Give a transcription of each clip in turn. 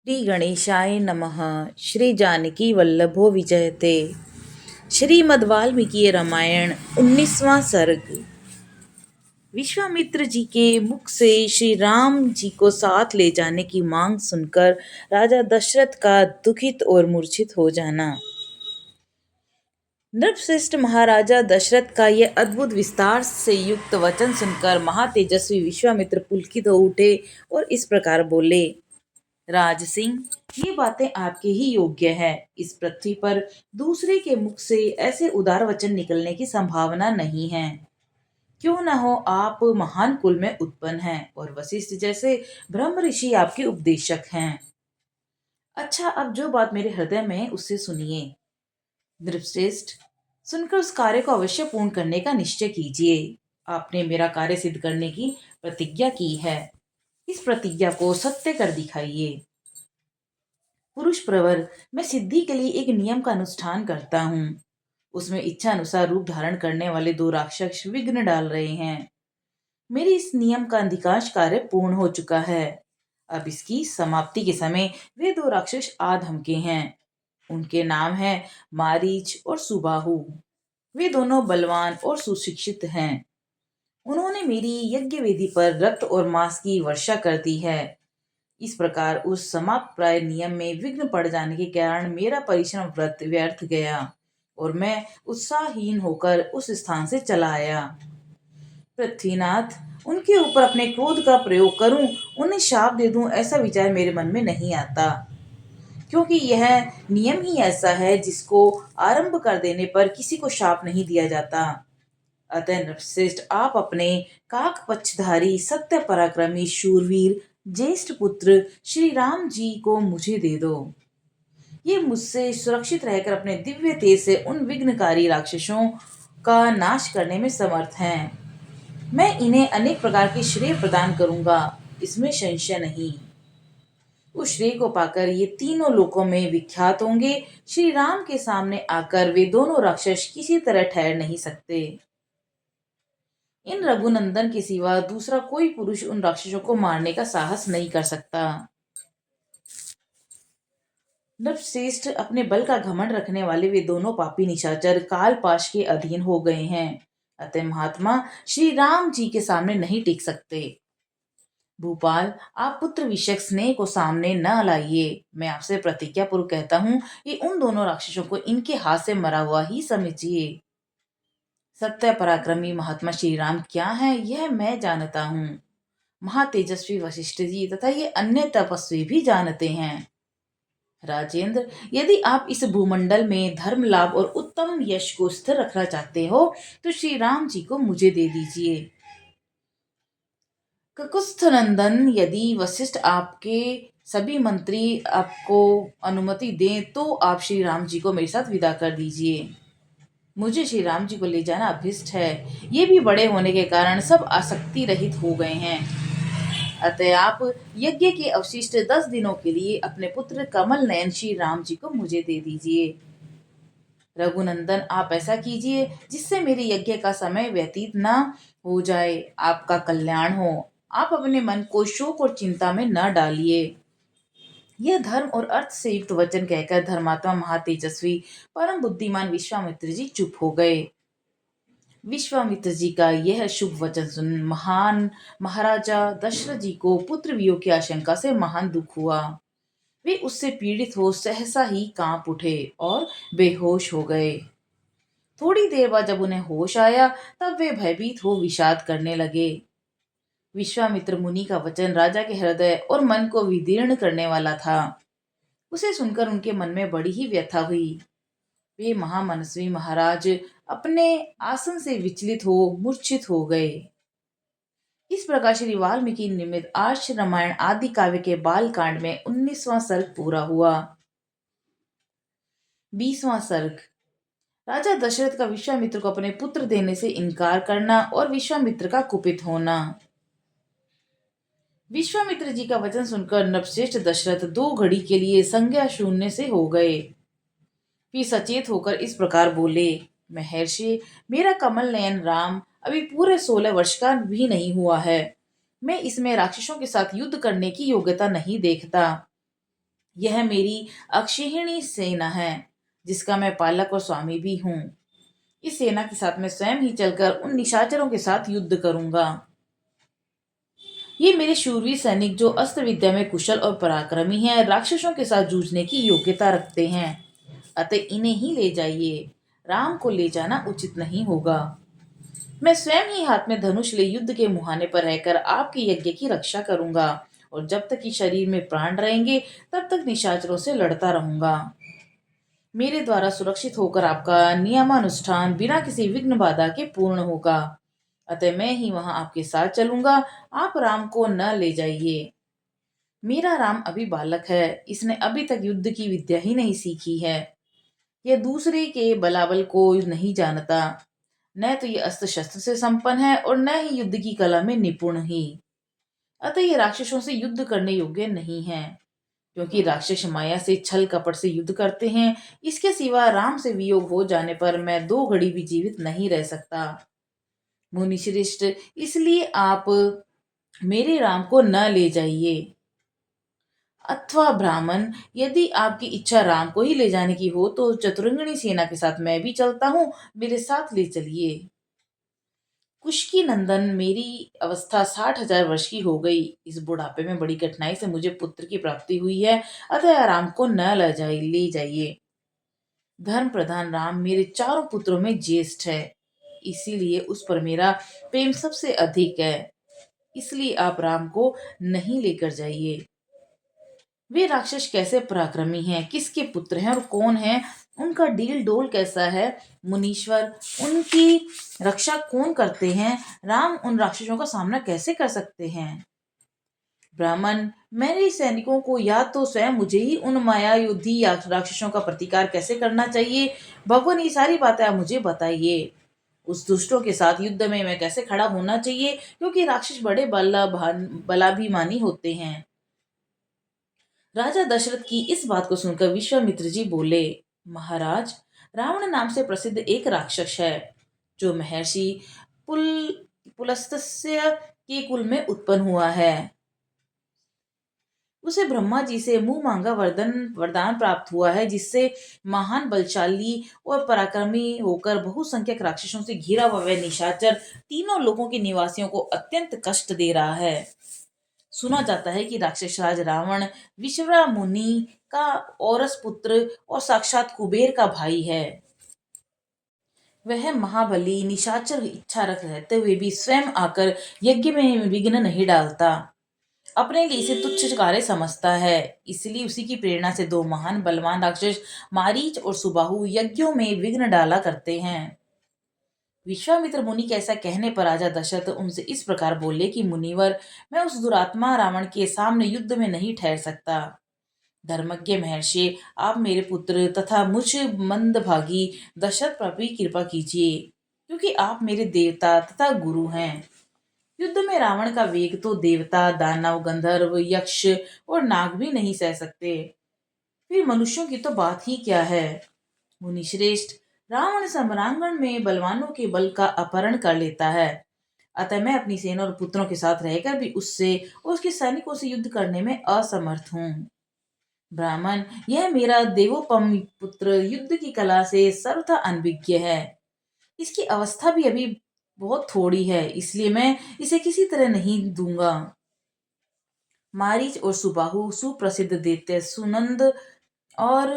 श्री गणेशाय नमः। श्री जानकी वल्लभो विजयते। श्रीमद् वाल्मीकि रामायण 19वां सर्ग। विश्वामित्र जी के मुख से श्री राम जी को साथ ले जाने की मांग सुनकर राजा दशरथ का दुखित और मूर्छित हो जाना। नृपश्रेष्ठ महाराजा दशरथ का यह अद्भुत विस्तार से युक्त वचन सुनकर महातेजस्वी विश्वामित्र पुलकित हो उठे और इस प्रकार बोले। राज सिंह, ये बातें आपके ही योग्य है। इस पृथ्वी पर दूसरे के मुख से ऐसे उदार वचन निकलने की संभावना नहीं है। क्यों न हो, आप महान कुल में उत्पन्न हैं और वशिष्ठ जैसे ब्रह्म ऋषि आपके उपदेशक हैं। अच्छा, अब जो बात मेरे हृदय में है उससे सुनिए। नृपश्रेष्ठ, सुनकर उस कार्य को अवश्य पूर्ण करने का निश्चय कीजिए। आपने मेरा कार्य सिद्ध करने की प्रतिज्ञा की है। इस प्रतिज्ञा को सत्य कर दिखाइए। पुरुष प्रवर, मैं सिद्धि के लिए एक नियम का अनुष्ठान करता हूँ। उसमें इच्छा अनुसार रूप धारण करने वाले दो राक्षस विघ्न डाल रहे हैं। मेरे इस नियम का अधिकांश कार्य पूर्ण हो चुका है। अब इसकी समाप्ति के समय वे दो राक्षस आ धमके हैं। उनके नाम है मारीच और सुबाहु। वे दोनों बलवान और सुशिक्षित हैं। उन्होंने मेरी यज्ञ वेदी पर रक्त और मांस की वर्षा कर दी है। इस प्रकार उस समाप्त प्राय नियम में विघ्न पड़ जाने के कारण मेरा परिश्रम व्रत व्यर्थ गया और मैं उत्साहहीन होकर उस स्थान से चला आया। पृथ्वीनाथ, उनके ऊपर अपने क्रोध का प्रयोग करूं, उन्हें शाप दे दूं, ऐसा विचार मेरे मन में नहीं आता, क्योंकि यह नियम ही ऐसा है जिसको आरंभ कर देने पर किसी को शाप नहीं दिया जाता। अतः नृपश्रेष्ठ, आप अपने काक पक्षधारी सत्य पराक्रमी शूरवीर ज्येष्ठ पुत्र श्री राम जी को मुझे दे दो। ये मुझसे सुरक्षित रहकर अपने दिव्य तेज से उन विघ्नकारी राक्षसों का नाश करने में समर्थ हैं। मैं इन्हें अनेक प्रकार के श्रेय प्रदान करूंगा, इसमें संशय नहीं। उस श्रेय को पाकर ये तीनों लोकों में विख्यात होंगे। श्री राम के सामने आकर वे दोनों राक्षस किसी तरह ठहर नहीं सकते। इन रघुनंदन के सिवा दूसरा कोई पुरुष उन राक्षसों को मारने का साहस नहीं कर सकता। नृपश्रेष्ठ, अपने बल का घमंड रखने वाले वे दोनों पापी निशाचर काल पाश के अधीन हो गए हैं। अतः महात्मा श्री राम जी के सामने नहीं टिक सकते। भूपाल, आप पुत्र विषयक स्नेह को सामने न लाइए। मैं आपसे प्रतिज्ञा पूर्वक कहता हूँ कि उन दोनों राक्षसों को इनके हाथ से मरा हुआ ही समझिए। सत्य पराक्रमी महात्मा श्री राम क्या है, यह मैं जानता हूँ। महातेजस्वी वशिष्ठ जी तथा ये अन्य तपस्वी भी जानते हैं। राजेंद्र, यदि आप इस भूमंडल में धर्म लाभ और उत्तम यश को स्थिर रखना चाहते हो तो श्री राम जी को मुझे दे दीजिए। ककुस्थ नंदन, यदि वशिष्ठ आपके सभी मंत्री आपको अनुमति दें तो आप श्री राम जी को मेरे साथ विदा कर दीजिए। मुझे श्री राम जी को ले जाना अभिष्ट है। ये भी बड़े होने के कारण सब आसक्ति रहित हो गए हैं। अतः आप यज्ञ के अवशिष्ट 10 दिनों के लिए अपने पुत्र कमल नयन श्री राम जी को मुझे दे दीजिए। रघुनंदन, आप ऐसा कीजिए जिससे मेरे यज्ञ का समय व्यतीत न हो जाए। आपका कल्याण हो। आप अपने मन को शोक और चिंता में न डालिए। यह धर्म और अर्थ से युक्त वचन कहकर धर्मात्मा महातेजस्वी परम बुद्धिमान विश्वामित्र जी चुप हो गए। विश्वामित्र जी का यह शुभ वचन सुन महान महाराजा दशरथ जी को पुत्र वियोग की आशंका से महान दुख हुआ। वे उससे पीड़ित हो सहसा ही कांप उठे और बेहोश हो गए। थोड़ी देर बाद जब उन्हें होश आया तब वे भयभीत हो विषाद करने लगे। विश्वामित्र मुनि का वचन राजा के हृदय और मन को विदीर्ण करने वाला था। उसे सुनकर उनके मन में बड़ी ही व्यथा हुई। वे महामनस्वी महाराज अपने आसन से विचलित हो मूर्छित हो गए। इस प्रकार श्री वाल्मीकि निमित्त आज रामायण आदि काव्य के बाल कांड में 19वां सर्ग पूरा हुआ। 20वां सर्ग। राजा दशरथ का विश्वामित्र को अपने पुत्र देने से इनकार करना और विश्वामित्र का कुपित होना। विश्वामित्र जी का वचन सुनकर नृपश्रेष्ठ दशरथ 2 घड़ी के लिए संज्ञा शून्य से हो गए। फिर सचेत होकर इस प्रकार बोले। महर्षि, मेरा कमल नयन राम अभी पूरे 16 वर्ष का भी नहीं हुआ है। मैं इसमें राक्षसों के साथ युद्ध करने की योग्यता नहीं देखता। यह मेरी अक्षिहिणी सेना है, जिसका मैं पालक और स्वामी भी हूँ। इस सेना के साथ मैं स्वयं ही चलकर उन निशाचरों के साथ युद्ध करूंगा। ये मेरे शूरवीर सैनिक जो अस्त्र विद्या में कुशल और पराक्रमी हैं, राक्षसों के साथ जूझने की योग्यता रखते हैं। अतः इन्हें ही ले जाइए। राम को ले जाना उचित नहीं होगा। मैं स्वयं ही हाथ में धनुष ले युद्ध के मुहाने पर रहकर आपके यज्ञ की रक्षा करूंगा, और जब तक कि शरीर में प्राण रहेंगे तब तक निशाचरों से लड़ता रहूंगा। मेरे द्वारा सुरक्षित होकर आपका नियमानुष्ठान बिना किसी विघ्न बाधा के पूर्ण होगा। अतः मैं ही वहां आपके साथ चलूंगा। आप राम को न ले जाइए। मेरा राम अभी बालक है, इसने अभी तक युद्ध की विद्या ही नहीं सीखी है। यह दूसरे के बलाबल को नहीं जानता। न तो ये अस्त्र शस्त्र से संपन्न है और न ही युद्ध की कला में निपुण ही। अतः ये राक्षसों से युद्ध करने योग्य नहीं है, क्योंकि राक्षस माया से छल कपट से युद्ध करते हैं। इसके सिवा राम से वियोग हो जाने पर मैं 2 घड़ी भी जीवित नहीं रह सकता। मुनि श्रेष्ठ, इसलिए आप मेरे राम को न ले जाइए। अथवा ब्राह्मण, यदि आपकी इच्छा राम को ही ले जाने की हो तो चतुरंगिणी सेना के साथ मैं भी चलता हूँ, मेरे साथ ले चलिए। कुश्की नंदन, मेरी अवस्था 60,000 वर्ष की हो गई। इस बुढ़ापे में बड़ी कठिनाई से मुझे पुत्र की प्राप्ति हुई है, अतः राम को न ले जाइए। धर्म प्रधान राम मेरे चारों पुत्रों में ज्येष्ठ है, इसीलिए उस पर मेरा प्रेम सबसे अधिक है। इसलिए आप राम को नहीं लेकर जाइए। वे राक्षस कैसे पराक्रमी हैं, किसके पुत्र हैं और कौन है, उनका डील डोल कैसा है। मुनीश्वर, उनकी रक्षा कौन करते हैं। राम उन राक्षसों का सामना कैसे कर सकते हैं। ब्राह्मण, मेरे सैनिकों को या तो स्वयं मुझे ही उन माया युद्धि या राक्षसों का प्रतिकार कैसे करना चाहिए। भगवान, ये सारी बातें आप मुझे बताइए। उस दुष्टों के साथ युद्ध में मैं कैसे खड़ा होना चाहिए, क्योंकि राक्षस बड़े बलाभिमानी होते हैं। राजा दशरथ की इस बात को सुनकर विश्वामित्र जी बोले, महाराज, रावण नाम से प्रसिद्ध एक राक्षस है, जो महर्षि पुल पुलस्त्य के कुल में उत्पन्न हुआ है। उसे ब्रह्मा जी से मुंह मांगा वरदान प्राप्त हुआ है, जिससे महान बलशाली और पराक्रमी होकर बहुसंख्यक राक्षसों से घिरा हुआ वह निशाचर तीनों लोकों के निवासियों को अत्यंत कष्ट दे रहा है। सुना जाता है कि राक्षस राज रावण विश्वरा मुनि का औरस पुत्र और साक्षात कुबेर का भाई है। वह महाबली निशाचर इच्छा रख रहते हुए भी स्वयं आकर यज्ञ में विघ्न नहीं डालता। अपने लिए इसे तुच्छ कार्य समझता है। इसलिए उसी की प्रेरणा से 2 महान बलवान राक्षस मारीच और सुबाहु यज्ञों में विघ्न डाला करते हैं। विश्वामित्र मुनि के ऐसा कहने पर राजा दशरथ उनसे इस प्रकार बोले कि मुनिवर, मैं उस दुरात्मा रावण के सामने युद्ध में नहीं ठहर सकता। धर्मज्ञ महर्षि, आप मेरे पुत्र तथा मुझ मंदभागी दशरथ पर भी कृपा कीजिए, क्योंकि आप मेरे देवता तथा गुरु हैं। युद्ध में रावण का वेग तो देवता, दानव, गंधर्व, यक्ष और नाग भी नहीं सह सकते, फिर मनुष्यों की तो बात ही क्या है। मुनिश्रेष्ठ, रावण सम्रांगण में बलवानों के बल का अपहरण कर लेता है, अतः मैं अपनी सेना और पुत्रों के साथ रहकर भी उससे और उसके सैनिकों से युद्ध करने में असमर्थ हूँ। ब्राह्मण, यह मेरा देवोपम पुत्र युद्ध की कला से सर्वथा अनभिज्ञ है। इसकी अवस्था भी अभी बहुत थोड़ी है, इसलिए मैं इसे किसी तरह नहीं दूंगा। मारीच और सुबाहु सुप्रसिद्ध दैत्य सुनंद और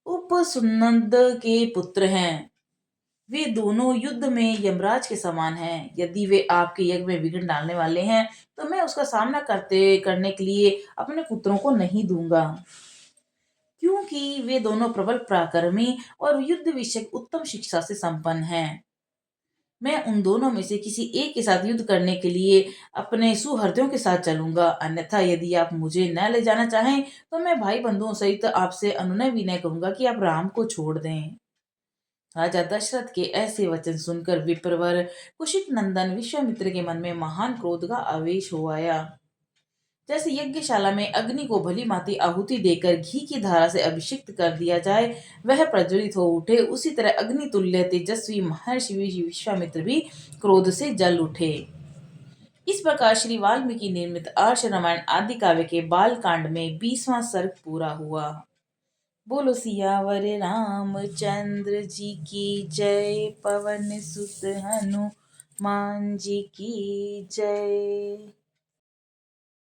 उपसुनंद के पुत्र हैं। वे दोनों युद्ध में यमराज के समान हैं। यदि वे आपके यज्ञ में विघ्न डालने वाले हैं, तो मैं उसका सामना करने के लिए अपने पुत्रों को नहीं दूंगा, क्योंकि वे दोनों प्रबल पराक्रमी और युद्ध विषयक उत्तम शिक्षा से संपन्न हैं। मैं उन दोनों में से किसी एक के साथ युद्ध करने के लिए अपने सुहृदों के साथ चलूंगा। अन्यथा यदि आप मुझे न ले जाना चाहें, तो मैं भाई बंधुओं सहित आपसे अनुनय विनय करूंगा कि आप राम को छोड़ दें। राजा दशरथ के ऐसे वचन सुनकर विप्रवर कुशिक नंदन विश्वामित्र के मन में महान क्रोध का आवेश हो आया। जैसे यज्ञशाला में अग्नि को भली माती आहुति देकर घी की धारा से अभिषिक्त कर दिया जाए, वह प्रज्वलित हो उठे, उसी तरह अग्नि तुल्य तेजस्वी महर्षि विश्वामित्र भी क्रोध से जल उठे। इस प्रकार श्री वाल्मीकि निर्मित आर्ष रामायण आदि काव्य के बाल कांड में 20वां सर्ग पूरा हुआ। बोलो सियावर रामचंद्र जी की जय, पवन सुत हनुमान जी की जय।